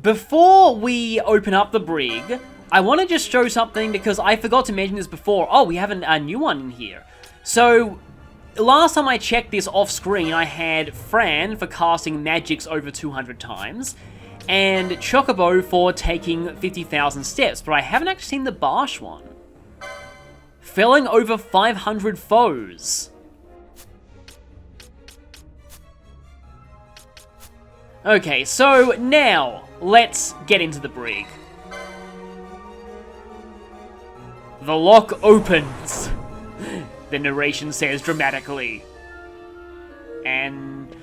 before we open up the brig, I want to just show something because I forgot to mention this before. Oh, we have a new one in here. So, last time I checked this off screen, I had Fran for casting magics over 200 times, and Chocobo for taking 50,000 steps, but I haven't actually seen the Barsh one. Felling over 500 foes. Okay, so now, let's get into the brig. The lock opens, the narration says dramatically. And,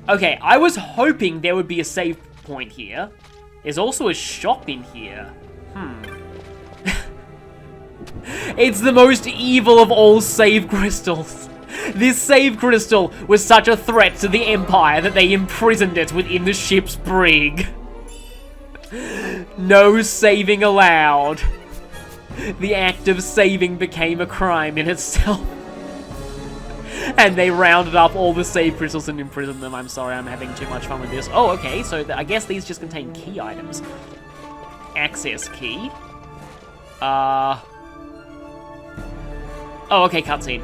okay, I was hoping there would be a save point here. There's also a shop in here. It's the most evil of all save crystals. This save crystal was such a threat to the Empire that they imprisoned it within the ship's brig. No saving allowed. The act of saving became a crime in itself. And they rounded up all the save crystals and imprisoned them. I'm sorry, I'm having too much fun with this. Oh, okay, so I guess these just contain key items. Access key. Oh, okay, cutscene.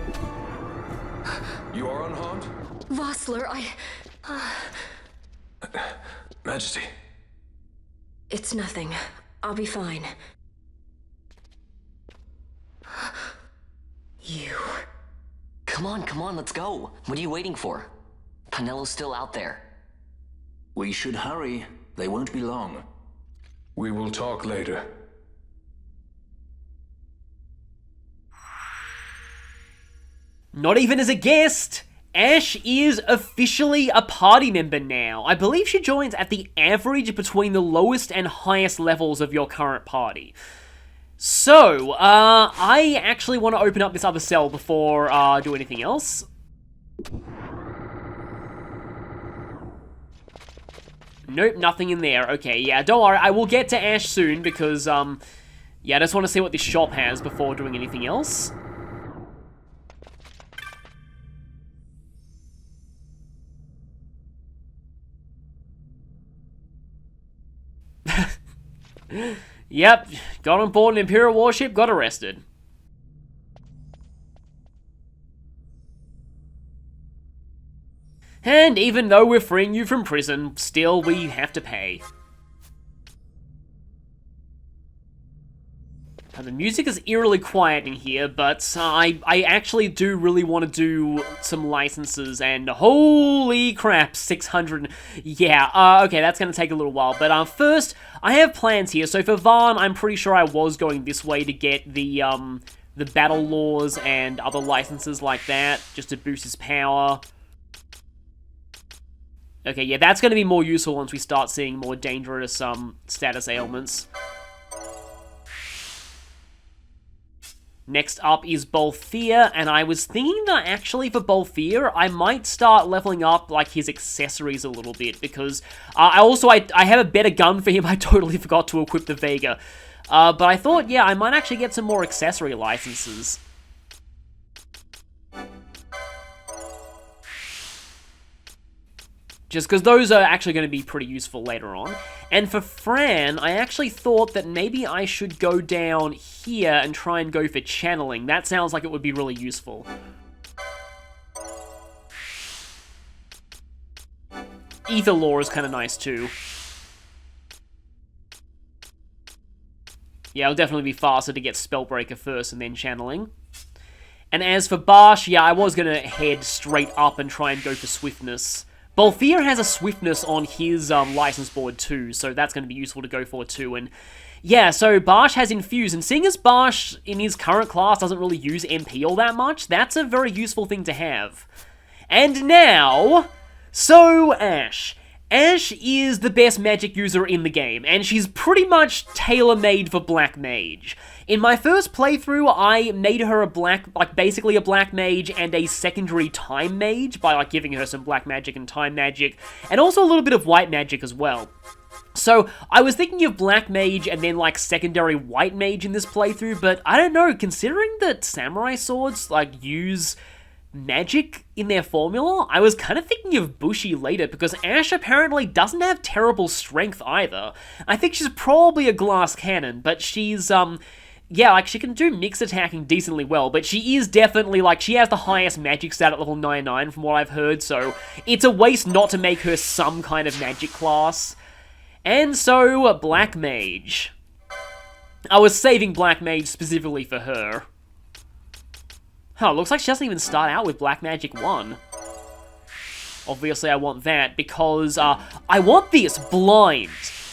You are unharmed? Vossler, Majesty. It's nothing. I'll be fine. You... Come on, let's go. What are you waiting for? Penelo's still out there. We should hurry. They won't be long. We will talk later. Not even as a guest! Ashe is officially a party member now. I believe she joins at the average between the lowest and highest levels of your current party. So, I actually want to open up this other cell before do anything else. Nope, nothing in there. Okay, yeah, don't worry. I will get to Ashe soon because, yeah, I just want to see what this shop has before doing anything else. Yep, got on board an Imperial warship, got arrested. And even though we're freeing you from prison, still we have to pay. Now, the music is eerily quiet in here, but I actually do really want to do some licenses, and holy crap, 600... Yeah, okay, that's going to take a little while, but first, I have plans here. So for Varn, I'm pretty sure I was going this way to get the battle laws and other licenses like that, just to boost his power. Okay, yeah, that's going to be more useful once we start seeing more dangerous status ailments. Next up is Bolthir, and I was thinking that actually for Bolthir, I might start leveling up, like, his accessories a little bit, because I have a better gun for him. I totally forgot to equip the Vega. But I thought, yeah, I might actually get some more accessory licenses. Just because those are actually going to be pretty useful later on. And for Fran, I actually thought that maybe I should go down here and try and go for channeling. That sounds like it would be really useful. Ether Lore is kind of nice too. Yeah, it'll definitely be faster to get Spellbreaker first and then channeling. And as for Barsh, yeah, I was going to head straight up and try and go for Swiftness. Bolthir has a Swiftness on his license board too, so that's going to be useful to go for too. And yeah, so Barsh has Infuse, and seeing as Barsh in his current class doesn't really use MP all that much, that's a very useful thing to have. And now, so Ashe. Ashe is the best magic user in the game, and she's pretty much tailor-made for Black Mage. In my first playthrough, I made her basically a Black Mage and a secondary Time Mage by, giving her some Black Magic and Time Magic, and also a little bit of White Magic as well. So, I was thinking of Black Mage and then, secondary White Mage in this playthrough, but I don't know, considering that Samurai Swords, use magic in their formula. I was kind of thinking of Bushi later, because Ashe apparently doesn't have terrible strength either. I think she's probably a glass cannon, but she's, yeah, like, she can do mixed attacking decently well, but she is definitely, like, she has the highest magic stat at level 99 from what I've heard, so it's a waste not to make her some kind of magic class. And so, Black Mage. I was saving Black Mage specifically for her. Huh, looks like she doesn't even start out with Black Magic 1. Obviously, I want that because, I want this blind.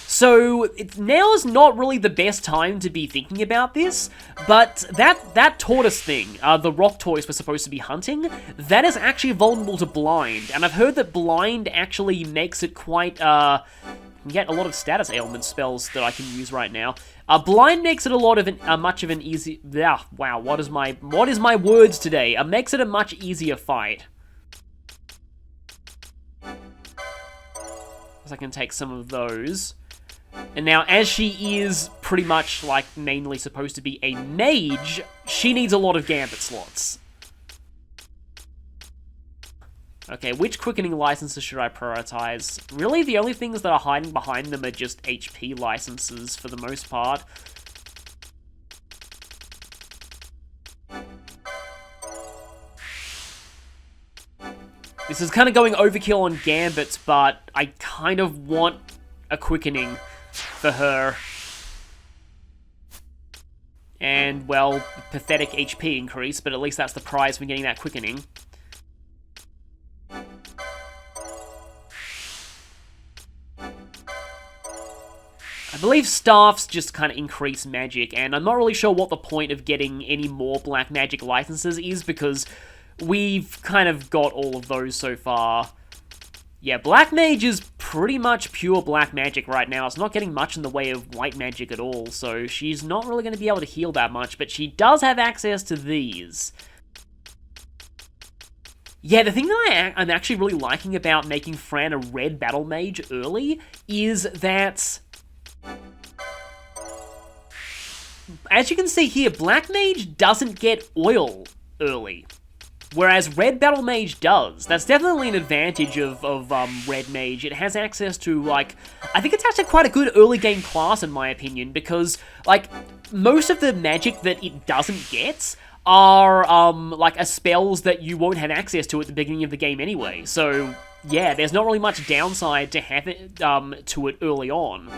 So, now is not really the best time to be thinking about this, but that tortoise thing, the rock tortoise we're supposed to be hunting, that is actually vulnerable to blind, and I've heard that blind actually makes it quite, can get a lot of status ailment spells that I can use right now. Blind makes it a lot of much of an easy, wow, what is my words today? Makes it a much easier fight. So I can take some of those. And now, as she is pretty much, like, mainly supposed to be a mage, she needs a lot of gambit slots. Okay, which quickening licenses should I prioritize? Really, the only things that are hiding behind them are just HP licenses, for the most part. This is kind of going overkill on gambits, but I kind of want a quickening for her. And, well, pathetic HP increase, but at least that's the prize for getting that quickening. I believe staffs just kind of increase magic, and I'm not really sure what the point of getting any more black magic licenses is, because we've kind of got all of those so far. Yeah, black mage is pretty much pure black magic right now. It's not getting much in the way of white magic at all, so she's not really going to be able to heal that much, but she does have access to these. Yeah, the thing that I'm actually really liking about making Fran a red battle mage early is that, as you can see here, black mage doesn't get oil early, whereas red battle mage does. That's definitely an advantage of red mage. It has access to, like, I think it's actually quite a good early game class in my opinion, because, like, most of the magic that it doesn't get are, like, spells that you won't have access to at the beginning of the game anyway. So, yeah, there's not really much downside to have it, to it early on.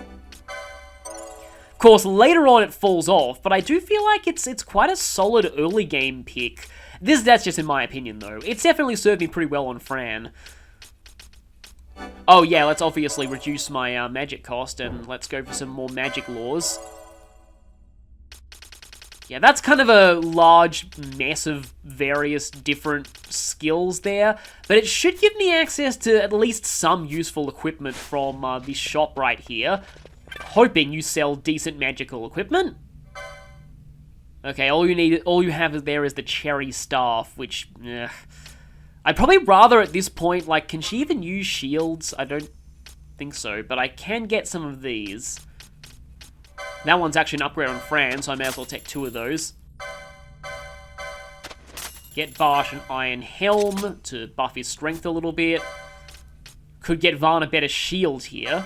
Of course, later on it falls off, but I do feel like it's quite a solid early game pick. That's just in my opinion, though. It's definitely served me pretty well on Fran. Oh yeah, let's obviously reduce my magic cost, and let's go for some more magic laws. Yeah, that's kind of a large mess of various different skills there, but it should give me access to at least some useful equipment from this shop right here. Hoping you sell decent magical equipment. Okay, all you have there is the cherry staff, which, I'd probably rather at this point, like, can she even use shields? I don't think so, but I can get some of these. That one's actually an upgrade on Fran, so I may as well take 2 of those. Get Bash an Iron Helm to buff his strength a little bit. Could get Varn a better shield here.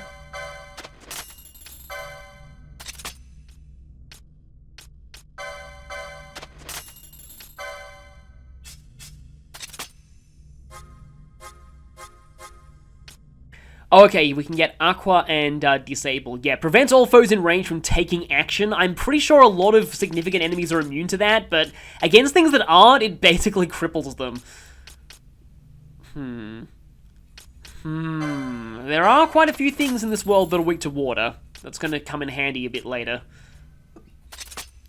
Okay, we can get Aqua and Disable. Yeah, prevents all foes in range from taking action. I'm pretty sure a lot of significant enemies are immune to that, but against things that aren't, it basically cripples them. There are quite a few things in this world that are weak to water. That's going to come in handy a bit later.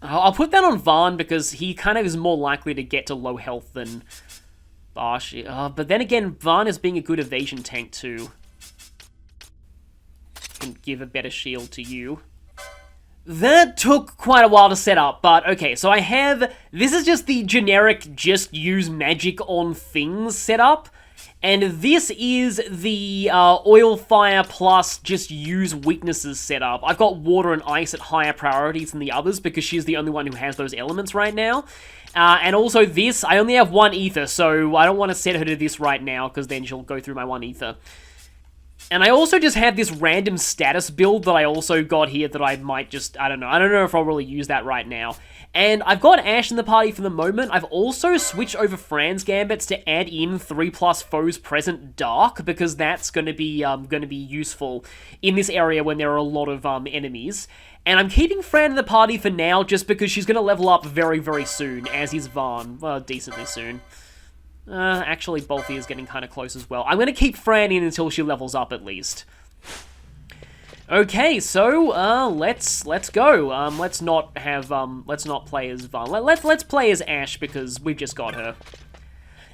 I'll put that on Varn because he kind of is more likely to get to low health than Bash. But then again, Varn is being a good evasion tank too. Can give a better shield to you. That took quite a while to set up, but okay, so I have, this is just the generic just use magic on things setup, And this is the oil, fire, plus just use weaknesses setup. I've got water and ice at higher priorities than the others because she's the only one who has those elements right now. And also this, I only have 1 ether, so I don't want to set her to this right now because then she'll go through my 1 ether. And I also just have this random status build that I also got here that I might just, I don't know if I'll really use that right now. And I've got Ashe in the party for the moment. I've also switched over Fran's gambits to add in 3+ foes present dark, because that's going to be useful in this area when there are a lot of enemies. And I'm keeping Fran in the party for now just because she's going to level up very, very soon, as is Vaan. Well, decently soon. Actually, Balthier is getting kind of close as well. I'm going to keep Fran in until she levels up, at least. Okay, so, let's go. Let's not play as Vaan. Let's play as Ashe, because we've just got her.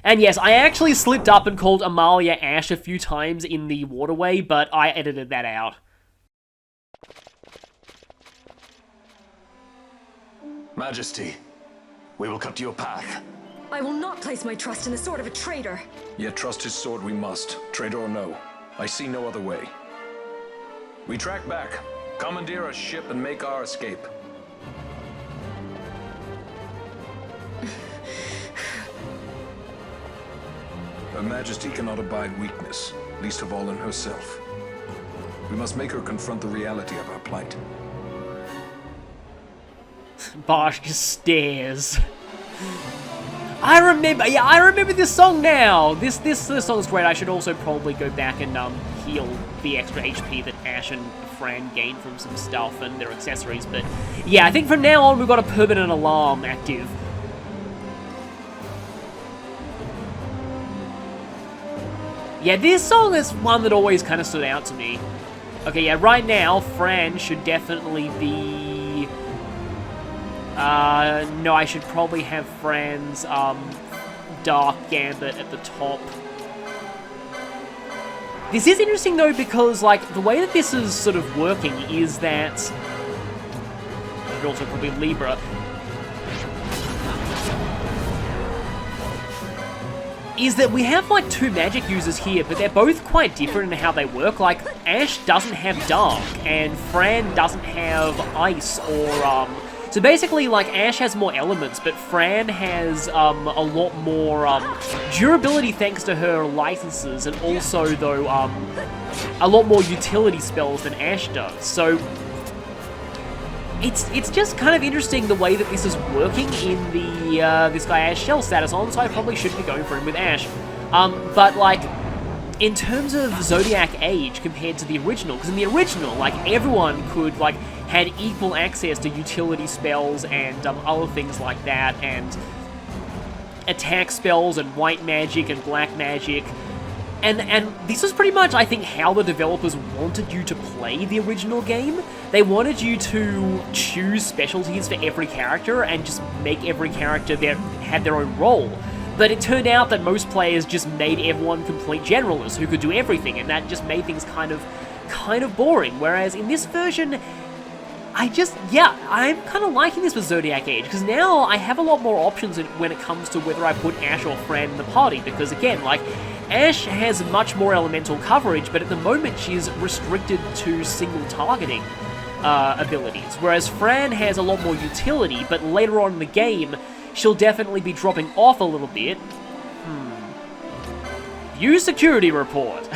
And yes, I actually slipped up and called Amalia Ashe a few times in the waterway, but I edited that out. Majesty, we will cut your path. I will not place my trust in the sword of a traitor. Yet trust his sword we must, traitor or no. I see no other way. We track back, commandeer a ship, and make our escape. Her Majesty cannot abide weakness, least of all in herself. We must make her confront the reality of our plight. Bosh just stares. I remember this song now! This song's great. I should also probably go back and heal the extra HP that Ashe and Fran gained from some stuff and their accessories, but yeah, I think from now on we've got a permanent alarm active. Yeah, this song is one that always kind of stood out to me. Okay, yeah, right now, Fran should definitely be... no, I should probably have Fran's, Dark Gambit at the top. This is interesting, though, because, like, the way that this is sort of working is that... I'd also probably Libra. Is that we have, like, 2 magic users here, but they're both quite different in how they work. Like, Ashe doesn't have Dark, and Fran doesn't have Ice or, So basically, like, Ashe has more elements, but Fran has a lot more durability thanks to her licenses, and also, though, a lot more utility spells than Ashe does. So it's just kind of interesting the way that this is working in the this guy Ashe Shell status on, so I probably should be going for him with Ashe. But, like, in terms of Zodiac Age compared to the original, because in the original, like, everyone could, like, had equal access to utility spells and other things like that, and attack spells and white magic and black magic. And this is pretty much, I think, how the developers wanted you to play the original game. They wanted you to choose specialties for every character and just make every character that had their own role. But it turned out that most players just made everyone complete generalists who could do everything, and that just made things kind of boring. Whereas in this version, I'm kind of liking this with Zodiac Age, because now I have a lot more options when it comes to whether I put Ashe or Fran in the party, because again, like, Ashe has much more elemental coverage, but at the moment she's restricted to single targeting abilities, whereas Fran has a lot more utility, but later on in the game, she'll definitely be dropping off a little bit. View security report.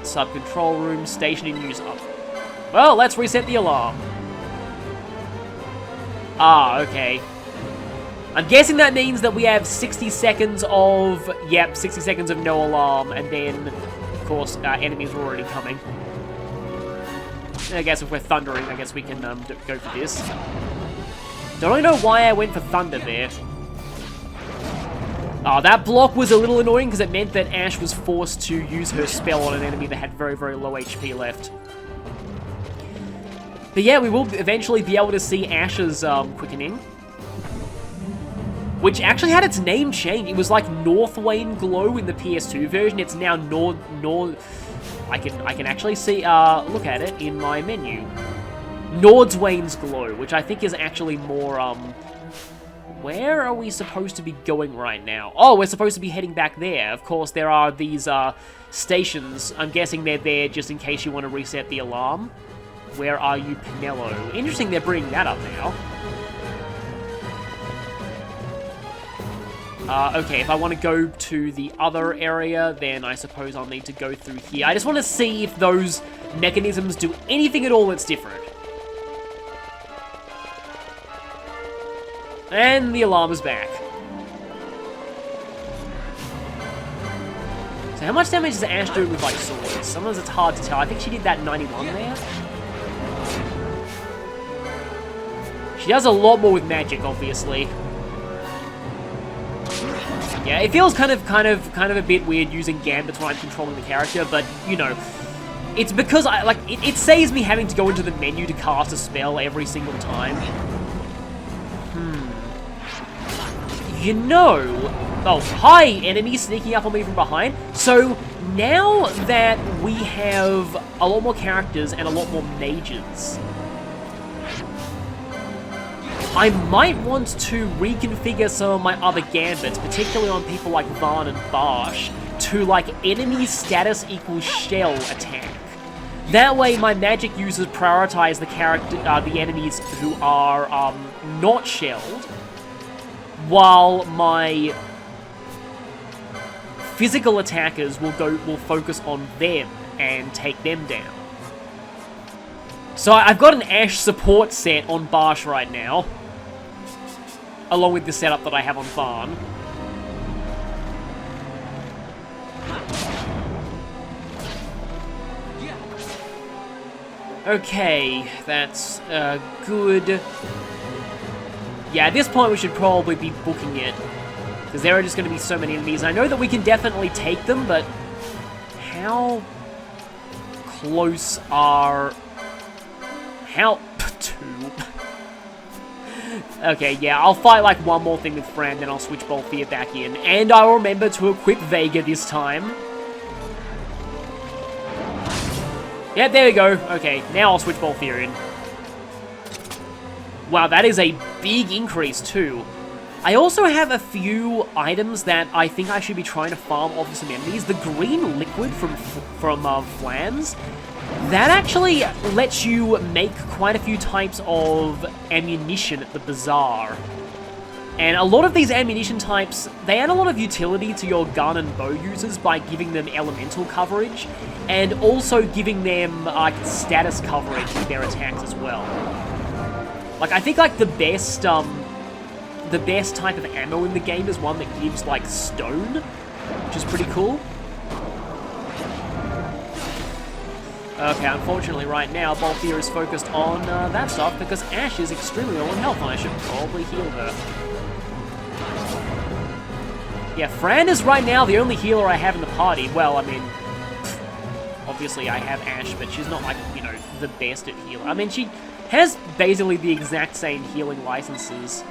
Sub-control room, stationing user. Well, let's reset the alarm. Ah, okay. I'm guessing that means that we have 60 seconds of... Yep, 60 seconds of no alarm, and then, of course, enemies are already coming. I guess if we're thundering, I guess we can go for this. Don't really know why I went for thunder there. That block was a little annoying because it meant that Ashe was forced to use her spell on an enemy that had very, very low HP left. But yeah, we will eventually be able to see Ashe's quickening. Which actually had its name changed. It was like Northwane Glow in the PS2 version. It's now I can actually see, look at it in my menu. Nordswain's Glow, which I think is actually more, Where are we supposed to be going right now? Oh, we're supposed to be heading back there. Of course, there are these stations. I'm guessing they're there just in case you want to reset the alarm. Where are you, Penelo? Interesting they're bringing that up now. Okay, if I want to go to the other area, then I suppose I'll need to go through here. I just want to see if those mechanisms do anything at all that's different. And the alarm is back. So how much damage does Ashe do with, like, swords? Sometimes it's hard to tell. I think she did that 91 there. She does a lot more with magic, obviously. Yeah, it feels kind of a bit weird using gambits when I'm controlling the character, but, you know, it's because it saves me having to go into the menu to cast a spell every single time. You know... Oh, hi, enemy sneaking up on me from behind. So, now that we have a lot more characters and a lot more mages, I might want to reconfigure some of my other gambits, particularly on people like Vaan and Bash, to, like, enemy status equals shell attack. That way, my magic users prioritize the enemies who are not shelled, while my physical attackers will focus on them and take them down. So I've got an Ashe support set on Bash right now, along with the setup that I have on Vaan. Okay, that's good. Yeah, at this point we should probably be booking it, because there are just going to be so many enemies. I know that we can definitely take them, but how close are... How... Two? Okay, yeah, I'll fight like one more thing with Fran, then I'll switch Balthier back in. And I'll remember to equip Vega this time. Yeah, there we go. Okay, now I'll switch Balthier in. Wow, that is a big increase too. I also have a few items that I think I should be trying to farm off of some enemies. The green liquid from Flans, that actually lets you make quite a few types of ammunition at the bazaar. And a lot of these ammunition types, they add a lot of utility to your gun and bow users by giving them elemental coverage, and also giving them status coverage with their attacks as well. Like, I think, like, the best type of ammo in the game is one that gives, like, stone, which is pretty cool. Okay, unfortunately right now, Balthier is focused on that stuff because Ashe is extremely low on health, and I should probably heal her. Yeah, Fran is right now the only healer I have in the party. Well, I mean, obviously I have Ashe, but she's not, like, you know, the best at healing. I mean, she has basically the exact same healing licenses.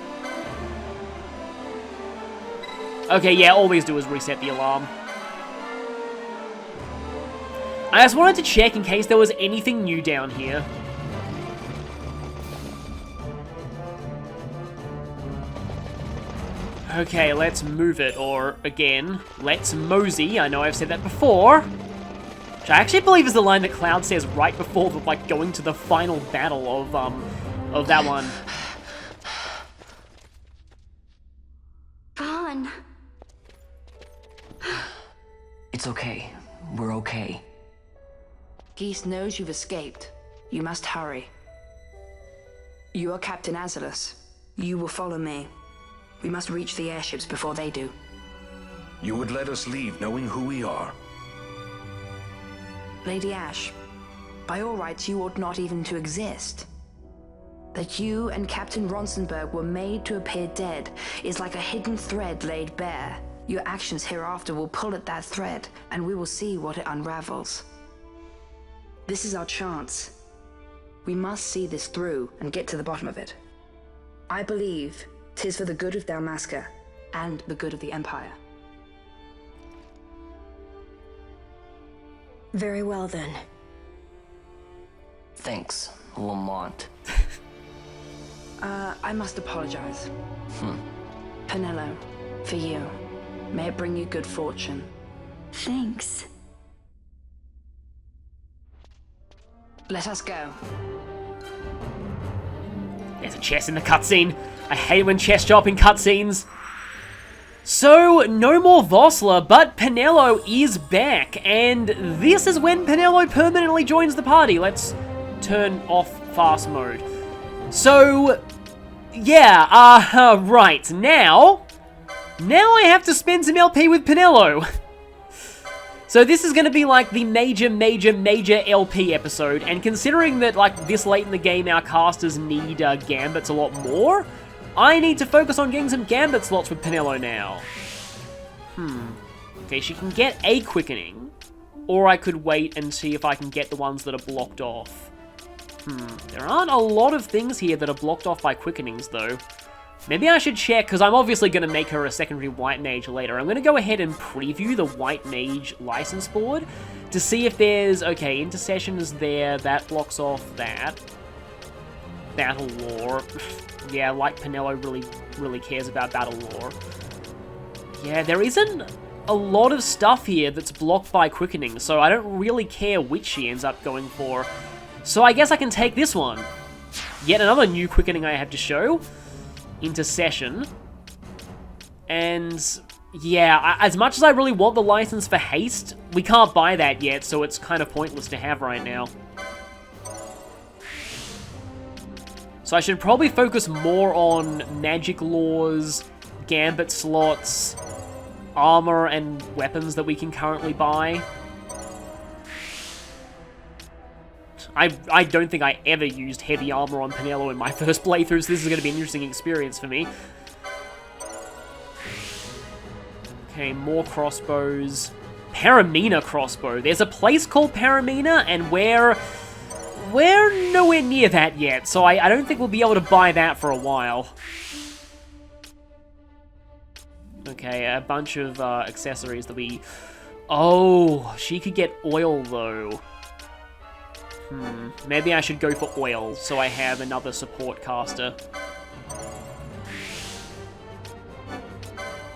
Okay, yeah, all these do is reset the alarm. I just wanted to check in case there was anything new down here. Okay, let's move it, or again, let's mosey. I know I've said that before. Which I actually believe is the line that Cloud says right before the, like, going to the final battle of that one. Vaan. It's okay. We're okay. Geese knows you've escaped. You must hurry. You are Captain Azalus. You will follow me. We must reach the airships before they do. You would let us leave knowing who we are? Lady Ashe, by all rights you ought not even to exist. That you and Captain Ronsenberg were made to appear dead is like a hidden thread laid bare. Your actions hereafter will pull at that thread, and we will see what it unravels. This is our chance. We must see this through and get to the bottom of it. I believe 'tis for the good of Dalmasca and the good of the Empire. Very well, then. Thanks, Lamont. I must apologize. Penelo, for you. May it bring you good fortune. Thanks. Let us go. There's a chest in the cutscene. I hate when chests show up in cutscenes. So, no more Vossler, but Penelo is back, and this is when Penelo permanently joins the party. Let's turn off fast mode. So, yeah, right, now I have to spend some LP with Penelo. So this is going to be like the major LP episode, and considering that like this late in the game our casters need gambits a lot more, I need to focus on getting some gambit slots with Penelo now. Okay, she can get a quickening, or I could wait and see if I can get the ones that are blocked off. There aren't a lot of things here that are blocked off by quickenings though. Maybe I should check, because I'm obviously going to make her a secondary White Mage later. I'm going to go ahead and preview the White Mage license board to see if there's... Okay, Intercession is there. That blocks off that. Battle Lore. Yeah, like Penelo really cares about Battle Lore. Yeah, there isn't a lot of stuff here that's blocked by quickening, so I don't really care which she ends up going for. So I guess I can take this one. Yet another new quickening I have to show. Intercession. And yeah, as much as I really want the license for haste, we can't buy that yet, so it's kind of pointless to have right now. So I should probably focus more on magic laws, gambit slots, armor and weapons that we can currently buy. I don't think I ever used heavy armor on Penelo in my first playthrough, so this is going to be an interesting experience for me. Okay, more crossbows. Paramina crossbow. There's a place called Paramina, and we're nowhere near that yet, so I don't think we'll be able to buy that for a while. Okay, a bunch of accessories that we... Oh, she could get oil, though. Maybe I should go for oil, so I have another support caster.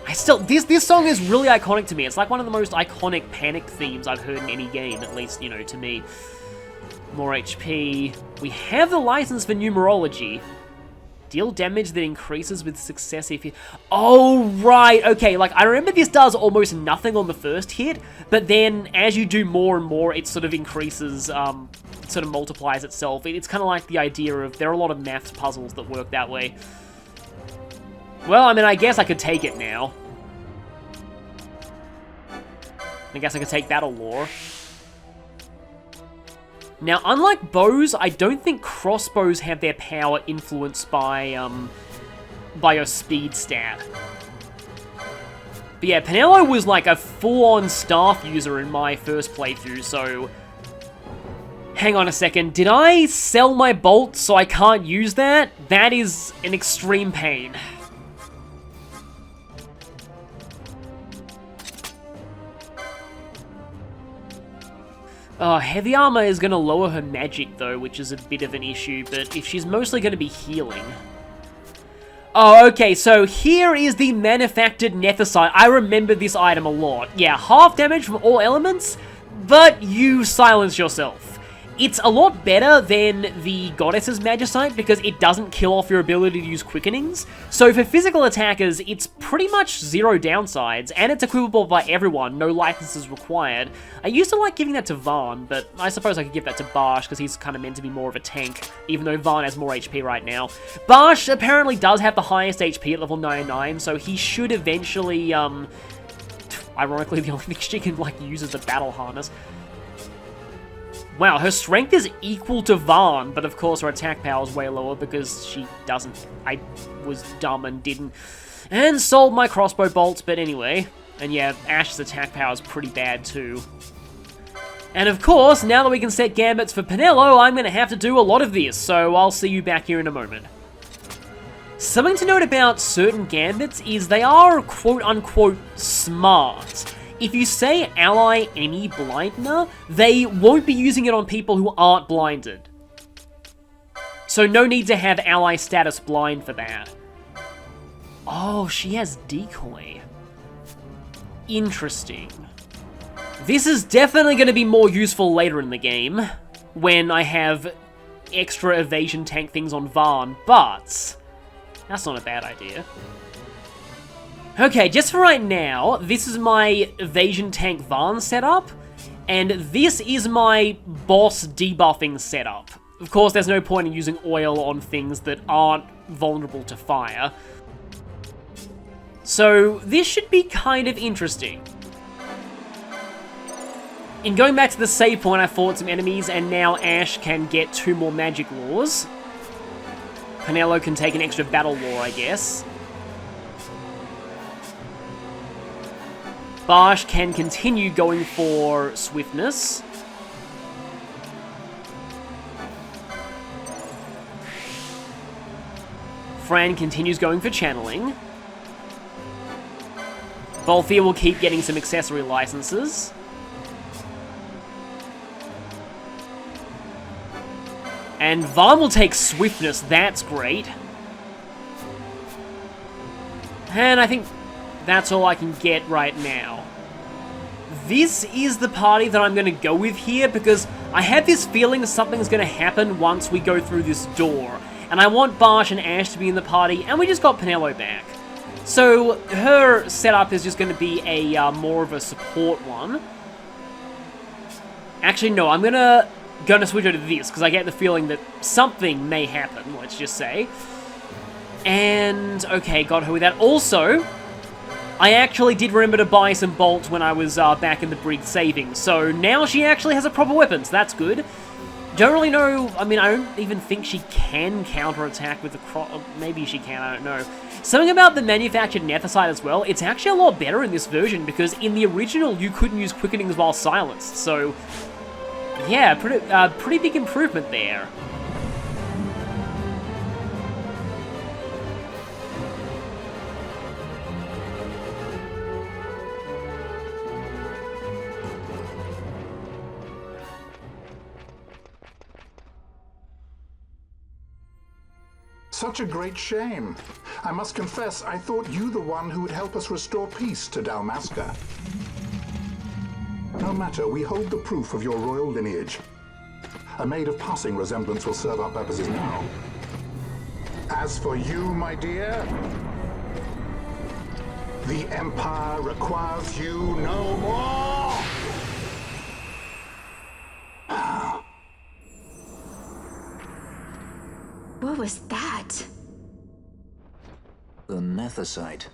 This song is really iconic to me. It's like one of the most iconic Panic themes I've heard in any game, at least, you know, to me. More HP. We have the license for numerology. Deal damage that increases with success if you... Oh, right, okay, like, I remember this does almost nothing on the first hit, but then as you do more and more, it sort of increases, it sort of multiplies itself. It's kind of like the idea of... There are a lot of maths puzzles that work that way. Well, I mean, I guess I could take it now. I guess I could take Battle Lore. Now, unlike bows, I don't think crossbows have their power influenced by your speed stat. But yeah, Penelo was like a full-on staff user in my first playthrough, so... Hang on a second, did I sell my bolt so I can't use that? That is an extreme pain. Heavy armor is going to lower her magic, though, which is a bit of an issue, but if she's mostly going to be healing... Oh, okay, so here is the manufactured Nethicite. I remember this item a lot. Yeah, half damage from all elements, but you silence yourself. It's a lot better than the Goddess's Magicite because it doesn't kill off your ability to use quickenings. So for physical attackers, it's pretty much zero downsides, and it's equipable by everyone, no licenses required. I used to like giving that to Vaan, but I suppose I could give that to Bash because he's kind of meant to be more of a tank, even though Vaan has more HP right now. Bash apparently does have the highest HP at level 99, so he should eventually, ironically, the only thing she can, like, use is the Battle Harness. Wow, her strength is equal to Vaan, but of course her attack power is way lower because she doesn't... I was dumb and didn't... And sold my crossbow bolts, but anyway. And yeah, Ashe's attack power is pretty bad too. And of course, now that we can set gambits for Penelo, I'm going to have to do a lot of this, so I'll see you back here in a moment. Something to note about certain gambits is they are quote-unquote smart. If you say ally any blindner, they won't be using it on people who aren't blinded. So no need to have ally status blind for that. Oh, she has decoy. Interesting. This is definitely going to be more useful later in the game, when I have extra evasion tank things on Varn, but that's not a bad idea. Okay, just for right now, this is my evasion tank Varn setup, and this is my boss debuffing setup. Of course, there's no point in using oil on things that aren't vulnerable to fire. So, this should be kind of interesting. In going back to the save point, I fought some enemies, and now Ashe can get 2 more magic laws. Penelo can take an extra battle law, I guess. Bash can continue going for swiftness. Fran continues going for channeling. Balthier will keep getting some accessory licenses. And Varn will take swiftness, that's great. And I think that's all I can get right now. This is the party that I'm going to go with here, because I have this feeling something's going to happen once we go through this door. And I want Bash and Ashe to be in the party, and we just got Penelo back. So her setup is just going to be a more of a support one. Actually, no, I'm gonna switch over to this, because I get the feeling that something may happen, let's just say. And, okay, got her with that. Also, I actually did remember to buy some bolts when I was back in the brig saving, so now she actually has a proper weapon, so that's good. Don't really know, I mean, I don't even think she can counterattack with the maybe she can, I don't know. Something about the manufactured Nethicite as well, it's actually a lot better in this version, because in the original you couldn't use quickenings while silenced, so yeah, pretty big improvement there. Such a great shame. I must confess, I thought you the one who would help us restore peace to Dalmasca. No matter, we hold the proof of your royal lineage. A maid of passing resemblance will serve our purposes now. As for you, my dear, the Empire requires you no more! What was that? The Nethicite.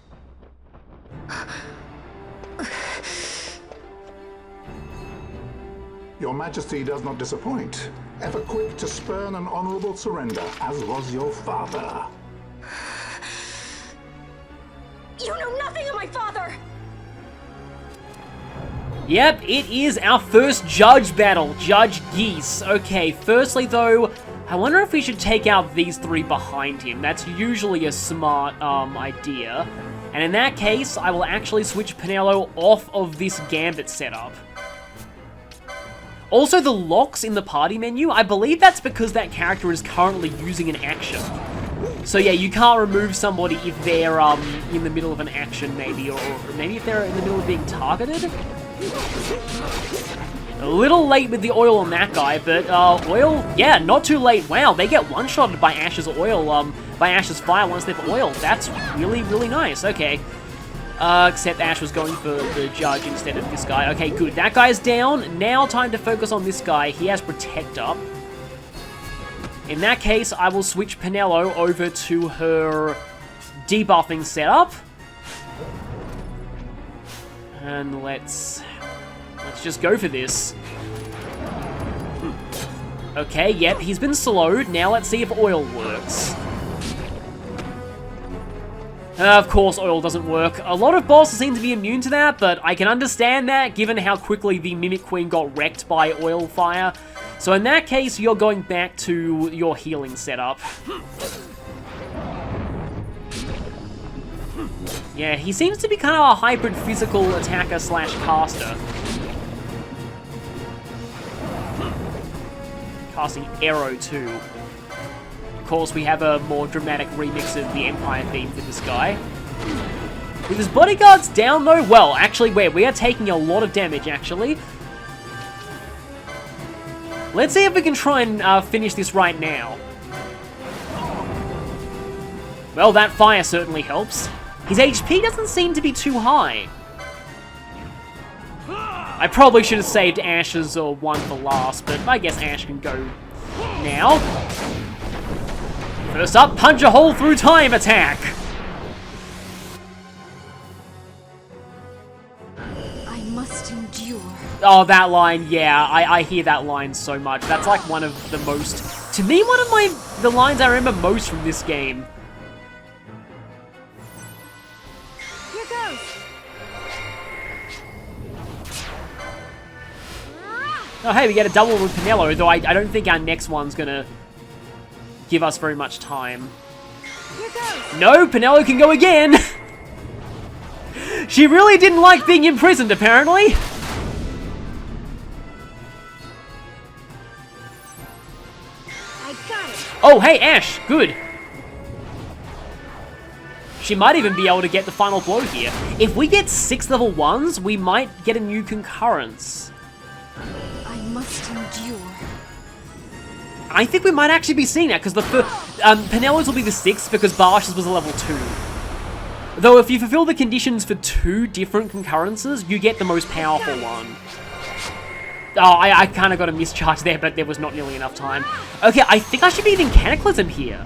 Your Majesty does not disappoint. Ever quick to spurn an honorable surrender, as was your father. You know nothing of my father! Yep, it is our first judge battle, Judge Geese. Okay, firstly though, I wonder if we should take out these 3 behind him. That's usually a smart idea. And in that case, I will actually switch Penelo off of this Gambit setup. Also, the locks in the party menu, I believe that's because that character is currently using an action. So yeah, you can't remove somebody if they're in the middle of an action, maybe, or maybe if they're in the middle of being targeted. A little late with the oil on that guy, but oil, yeah, not too late. Wow, they get one-shotted by Ashe's oil, by Ashe's fire once they've oiled. That's really, really nice. Okay. Except Ashe was going for the judge instead of this guy. Okay, good. That guy's down. Now time to focus on this guy. He has Protect up. In that case, I will switch Penelo over to her debuffing setup. And let's just go for this. Okay, yep, he's been slowed. Now let's see if oil works. Of course, oil doesn't work. A lot of bosses seem to be immune to that, but I can understand that given how quickly the Mimic Queen got wrecked by oil fire. So in that case, you're going back to your healing setup. Yeah, he seems to be kind of a hybrid physical attacker slash caster. Casting Arrow too. Of course, we have a more dramatic remix of the Empire theme for this guy. With his bodyguards down though, well, actually, we are taking a lot of damage, actually. Let's see if we can try and finish this right now. Well, that fire certainly helps. His HP doesn't seem to be too high. I probably should have saved Ashe's one for last, but I guess Ashe can go now. First up, punch a hole through time attack. I must endure. Oh, that line, yeah, I hear that line so much. That's like one of the most, to me, one of the lines I remember most from this game. Here goes. Oh, hey, we get a double with Penelo, though I don't think our next one's gonna give us very much time. Here goes. No, Penelo can go again! She really didn't like being imprisoned, apparently. I got it. Oh, hey, Ashe, good. She might even be able to get the final blow here. If we get 6 level 1s, we might get a new concurrence. I must endure. I think we might actually be seeing that, because Penelo's will be the 6th, because Barsh's was a level 2. Though if you fulfill the conditions for 2 different concurrences, you get the most powerful one. Oh, I kind of got a mischarge there, but there was not nearly enough time. Okay, I think I should be eating Cataclysm here.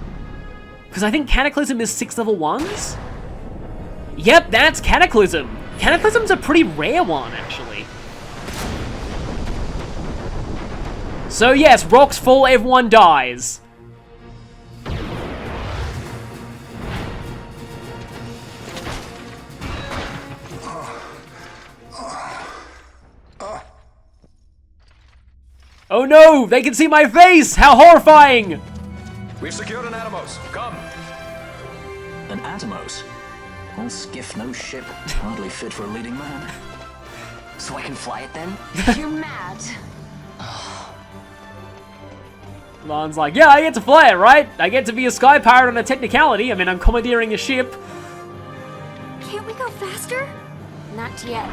Because I think Cataclysm is 6 level 1s? Yep, that's Cataclysm. Cataclysm's a pretty rare one, actually. So yes, rocks fall, everyone dies. Oh no! They can see my face! How horrifying! We've secured an Atomos. Come. An Atomos? All skiff, no ship. Hardly fit for a leading man. So I can fly it then? You're mad. Lon's like, yeah, I get to fly it, right? I get to be a sky pirate on a technicality. I mean, I'm commandeering a ship. Can't we go faster? Not yet.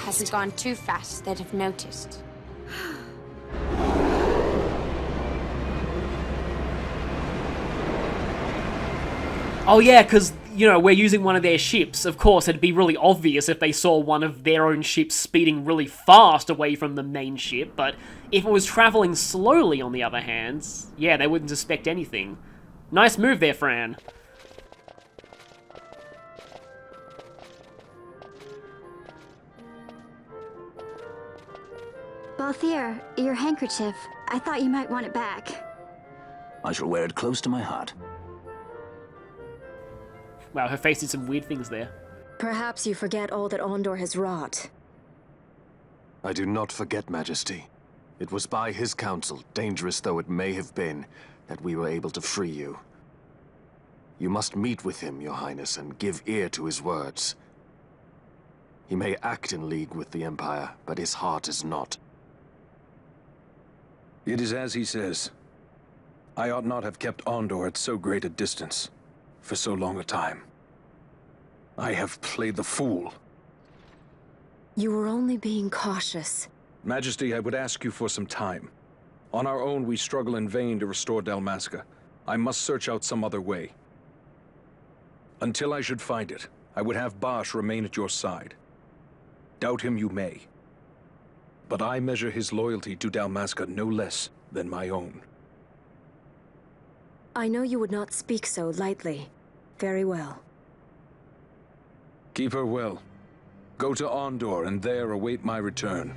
Hasn't gone too fast, they'd have noticed. Oh yeah, because, you know, we're using one of their ships. Of course, it'd be really obvious if they saw one of their own ships speeding really fast away from the main ship, but if it was traveling slowly, on the other hand, yeah, they wouldn't suspect anything. Nice move there, Fran. Balthier, your handkerchief. I thought you might want it back. I shall wear it close to my heart. Wow, her face did some weird things there. Perhaps you forget all that Ondor has wrought. I do not forget, Majesty. It was by his counsel, dangerous though it may have been, that we were able to free you. You must meet with him, Your Highness, and give ear to his words. He may act in league with the Empire, but his heart is not. It is as he says. I ought not have kept Ondor at so great a distance for so long a time. I have played the fool. You were only being cautious. Majesty, I would ask you for some time. On our own, we struggle in vain to restore Dalmasca. I must search out some other way. Until I should find it, I would have Basch remain at your side. Doubt him you may. But I measure his loyalty to Dalmasca no less than my own. I know you would not speak so lightly. Very well. Keep her well. Go to Ondor and there await my return.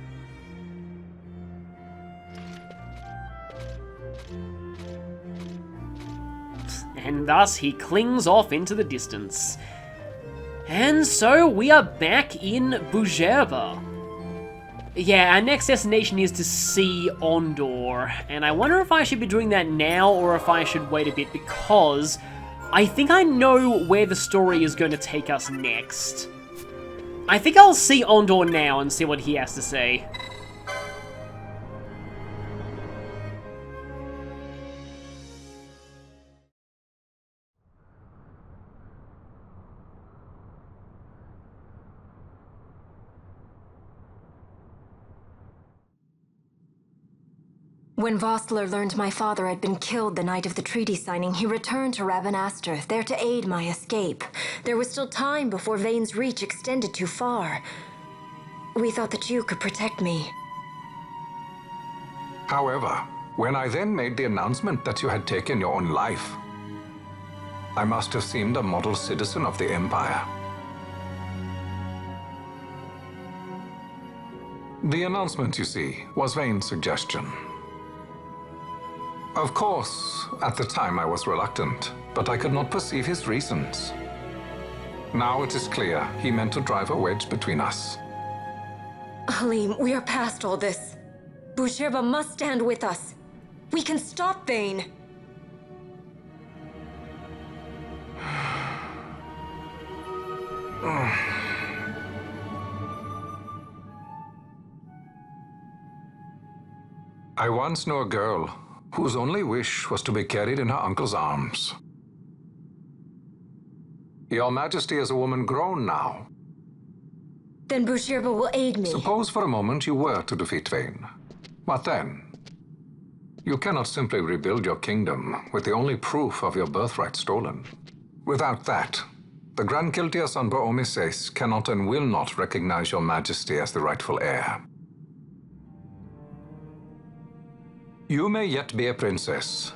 And thus he clings off into the distance. And so we are back in Bujerba. Yeah, our next destination is to see Ondor, and I wonder if I should be doing that now or if I should wait a bit, because I think I know where the story is going to take us next. I think I'll see Ondor now and see what he has to say. When Vossler learned my father had been killed the night of the treaty signing, he returned to Ravenaster, there to aid my escape. There was still time before Vane's reach extended too far. We thought that you could protect me. However, when I then made the announcement that you had taken your own life, I must have seemed a model citizen of the Empire. The announcement, you see, was Vane's suggestion. Of course, at the time I was reluctant, but I could not perceive his reasons. Now it is clear he meant to drive a wedge between us. Halim, we are past all this. Busherba must stand with us. We can stop Vane. I once knew a girl whose only wish was to be carried in her uncle's arms. Your Majesty is a woman grown now. Then Busherba will aid me. Suppose for a moment you were to defeat Vane. What then? You cannot simply rebuild your kingdom with the only proof of your birthright stolen. Without that, the Grand Kiltias on Bor-Omises cannot and will not recognize your Majesty as the rightful heir. You may yet be a princess,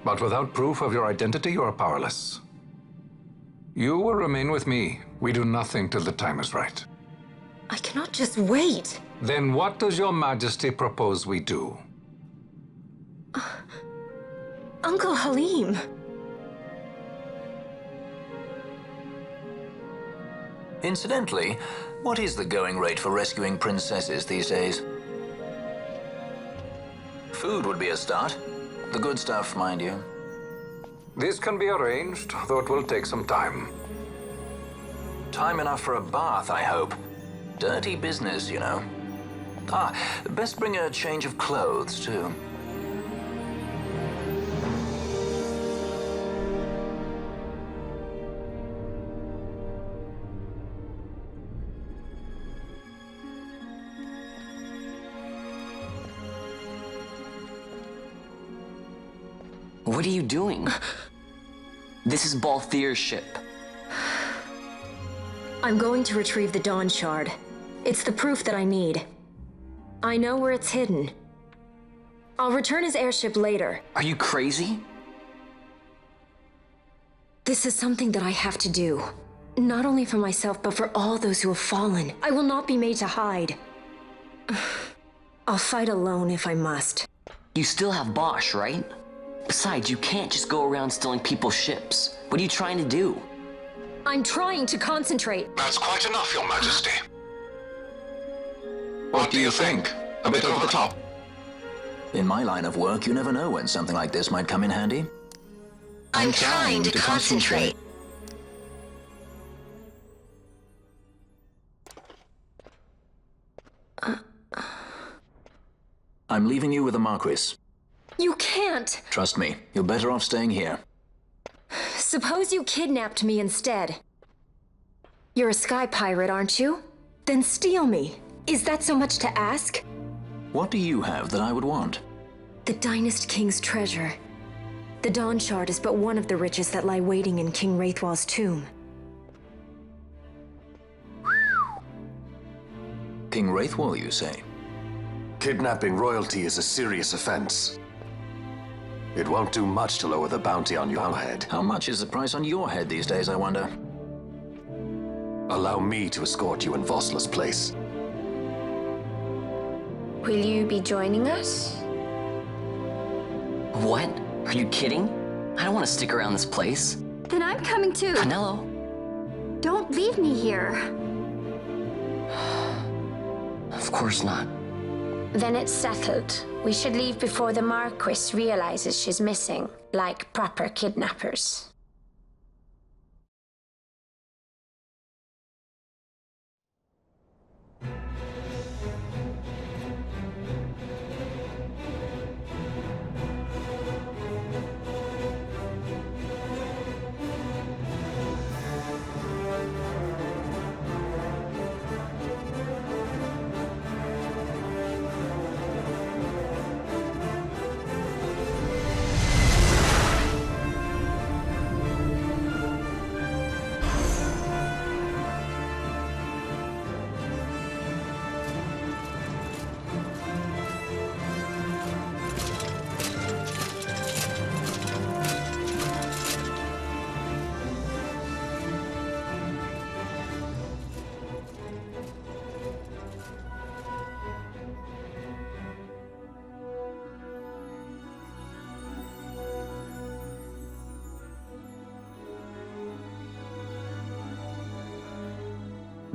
but without proof of your identity, you are powerless. You will remain with me. We do nothing till the time is right. I cannot just wait. Then what does your Majesty propose we do? Uncle Halim. Incidentally, what is the going rate for rescuing princesses these days? Food would be a start. The good stuff, mind you. This can be arranged, though it will take some time. Time enough for a bath, I hope. Dirty business, you know. Ah, best bring a change of clothes, too. What are you doing? This is Balthier's ship. I'm going to retrieve the Dawn Shard. It's the proof that I need. I know where it's hidden. I'll return his airship later. Are you crazy? This is something that I have to do. Not only for myself, but for all those who have fallen. I will not be made to hide. I'll fight alone if I must. You still have Bosch, right? Besides, you can't just go around stealing people's ships. What are you trying to do? I'm trying to concentrate. That's quite enough, Your Majesty. What do you think? A bit over the top? In my line of work, you never know when something like this might come in handy. I'm trying to concentrate. I'm leaving you with the Marquis. You can't! Trust me, you're better off staying here. Suppose you kidnapped me instead. You're a sky pirate, aren't you? Then steal me. Is that so much to ask? What do you have that I would want? The Dynast King's treasure. The Dawn Shard is but one of the riches that lie waiting in King Wraithwall's tomb. King Wraithwall, you say? Kidnapping royalty is a serious offense. It won't do much to lower the bounty on your head. How much is the price on your head these days, I wonder? Allow me to escort you in Vossler's place. Will you be joining us? What? Are you kidding? I don't want to stick around this place. Then I'm coming too. Penelo? Don't leave me here. Of course not. Then it's settled. We should leave before the Marquis realizes she's missing, like proper kidnappers.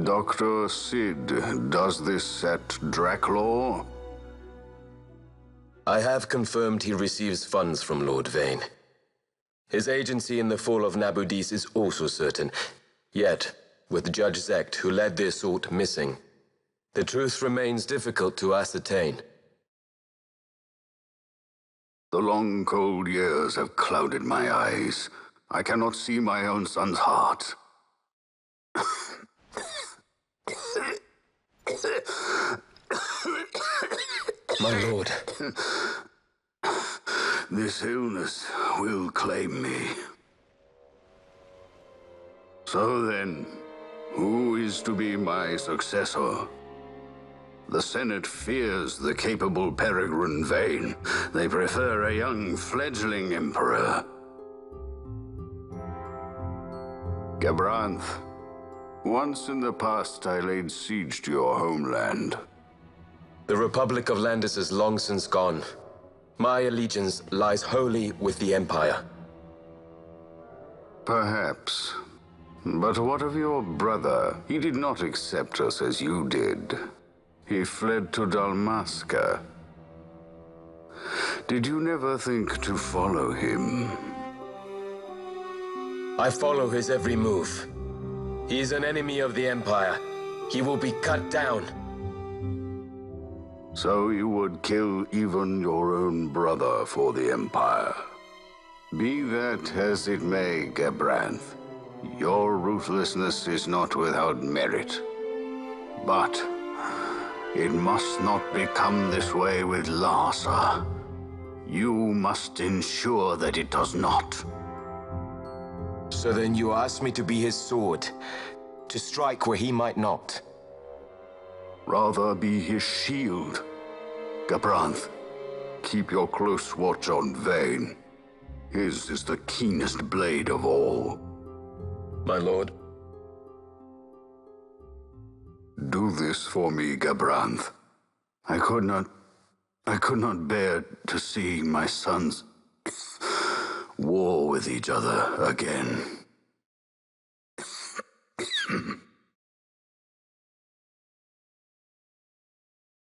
Dr. Sid, does this set Draclaw? I have confirmed he receives funds from Lord Vane. His agency in the fall of Nabudis is also certain. Yet, with Judge Zekt, who led the assault, missing, the truth remains difficult to ascertain. The long, cold years have clouded my eyes. I cannot see my own son's heart. My lord. This illness will claim me. So then, who is to be my successor? The Senate fears the capable Peregrine Vane. They prefer a young, fledgling emperor. Gabranth, once in the past I laid siege to your homeland. The Republic of Landis is long since gone. My allegiance lies wholly with the Empire. Perhaps. But what of your brother? He did not accept us as you did. He fled to Dalmasca. Did you never think to follow him? I follow his every move. He is an enemy of the Empire. He will be cut down. So you would kill even your own brother for the Empire. Be that as it may, Gabranth, your ruthlessness is not without merit. But it must not become this way with Larsa. You must ensure that it does not. So then you ask me to be his sword, to strike where he might not. Rather be his shield. Gabranth, keep your close watch on Vane. His is the keenest blade of all. My lord. Do this for me, Gabranth. I could not bear to see my sons war with each other again.